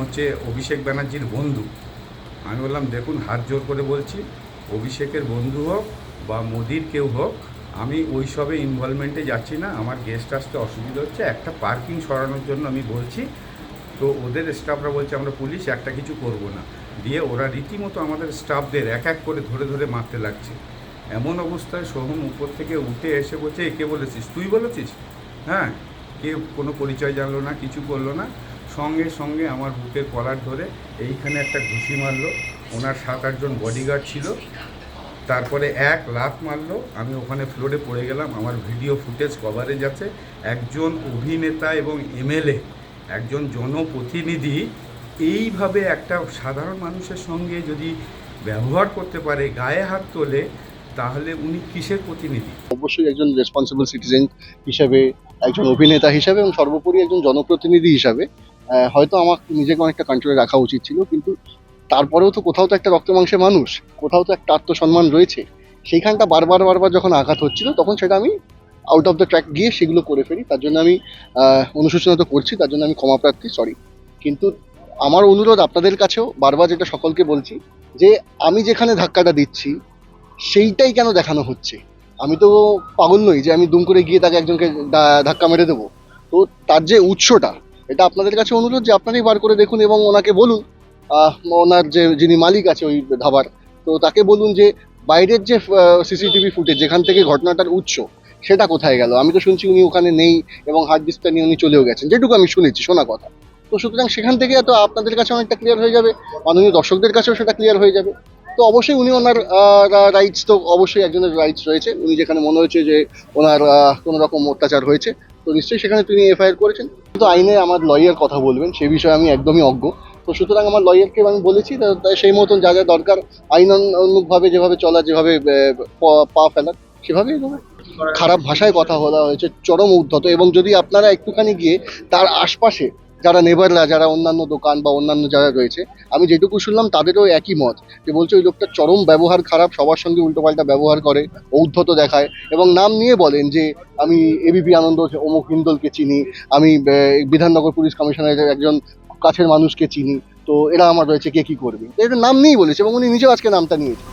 হচ্ছে অভিষেক ব্যানার্জির বন্ধু। আমি বললাম দেখুন, হাত জোর করে বলছি, অভিষেকের বন্ধু হোক বা মোদির কেউ হোক, আমি ওই সবে ইনভলভমেন্টে যাচ্ছি না। আমার গেস্ট আসতে অসুবিধা হচ্ছে, একটা পার্কিং সরানোর জন্য আমি বলছি। তো ওদের স্টাফরা বলছে আমরা পুলিশ, একটা কিছু করব না। দিয়ে ওরা রীতিমতো আমাদের স্টাফদের এক এক করে ধরে ধরে মারতে লাগছে। এমন অবস্থায় সোহম উপর থেকে উঠে এসে বলছে, কে বলেছিস? তুই বলেছিস? হ্যাঁ। কেউ কোনো পরিচয় জানলো না, কিছু করলো না। সঙ্গে সঙ্গে আমার বুকের কলার ধরে এইখানে একটা ঘুষি মারলো। ওনার 7-8 জন বডিগার্ড ছিল। তারপরে এক লাফ মারলো, আমি ওখানে ফ্লোরে পড়ে গেলাম। আমার ভিডিও ফুটেজ কভারেজ আছে। একজন অভিনেতা এবং এমএলএ, একজন জনপ্রতিনিধি এইভাবে একটা সাধারণ মানুষের সঙ্গে যদি ব্যবহার করতে পারে, গায়ে হাত তোলে, তাহলে উনি কিসের প্রতিনিধি? অবশ্যই একজন রেসপন্সিবল সিটিজেন হিসেবে, একজন অভিনেতা হিসাবে এবং সর্বোপরি একজন জনপ্রতিনিধি হিসাবে হয়তো আমার নিজেকে অনেকটা কন্ট্রোলে রাখা উচিত ছিল, কিন্তু তারপরেও তো কোথাও তো একটা রক্ত মাংসের মানুষ, কোথাও তো একটা আত্মসম্মান রয়েছে। সেইখানটা বারবার বারবার যখন আঘাত হচ্ছিল, তখন সেটা আমি আউট অফ দ্য ট্র্যাক গিয়ে সেগুলো করে ফেলি। তার জন্য আমি অনুশোচনা তো করছি, তার জন্য আমি ক্ষমা প্রার্থী, সরি। কিন্তু আমার অনুরোধ আপনাদের কাছেও, বারবার যেটা সকলকে বলছি, যে আমি যেখানে ধাক্কাটা দিচ্ছি সেইটাই কেন দেখানো হচ্ছে? আমি তো পাগল নই যে আমি দুম করে গিয়ে তাকে একজনকে ধাক্কা মেরে দেবো। তো তার যে উৎসটা, এটা আপনাদের কাছে অনুরোধ যে আপনারাই বার করে দেখুন এবং ওনাকে বলুন, ওনার যে যিনি মালিক আছে ওই ধাবার, তো তাকে বলুন যে বাইরের যে সিসিটিভি ফুটেজ যেখান থেকে ঘটনাটার উৎস, সেটা কোথায় গেল? আমি তো শুনছি উনি ওখানে নেই এবং হার্ড ডিস্কটা নিয়ে উনি চলেও গেছেন, যেটুকু আমি শুনেছি, শোনা কথা। তো সুতরাং সেখান থেকে তো আপনাদের কাছে অনেকটা ক্লিয়ার হয়ে যাবে, মাননীয় দর্শকদের কাছেও সেটা ক্লিয়ার হয়ে যাবে। তো অবশ্যই উনি ওনার রাইটস, তো অবশ্যই একজনের রাইটস রয়েছে। উনি যেখানে মনে হয়েছে যে ওনার কোনো রকম অত্যাচার হয়েছে, তো নিশ্চয়ই সেখানে তিনি এফআইআর করেছেন। কিন্তু আইনে আমার লয়ার কথা বলবেন, সে বিষয়ে আমি একদমই অজ্ঞ। তো সুতরাং আমার লয়ারকে আমি বলেছি, তাই সেই মতন যা যা দরকার আইনানুগভাবে যেভাবে চলা, যেভাবে পা ফেলার, সেভাবেই এগোবে। খারাপ ভাষায় কথা বলা হয়েছে, চরম উদ্ধত। এবং যদি আপনারা একটুখানি গিয়ে তার আশপাশে যারা নেবাররা, যারা অন্যান্য দোকান বা অন্যান্য যারা রয়েছে, আমি যেটুকু শুনলাম তাদেরও একই মত, যে বলছে ওই লোকটা চরম ব্যবহার খারাপ, সবার সঙ্গে উল্টোপাল্টা ব্যবহার করে, ঔদ্ধত দেখায় এবং নাম নিয়ে বলেন যে আমি এবিপি আনন্দ অমুক হিন্দলকে চিনি, আমি বিধাননগর পুলিশ কমিশনারের একজন কাছের মানুষকে চিনি, তো এরা আমার রয়েছে, কে কি করবে, তো এটা নাম নিয়েই বলেছে এবং উনি নিজেও আজকে নামটা নিয়েছে।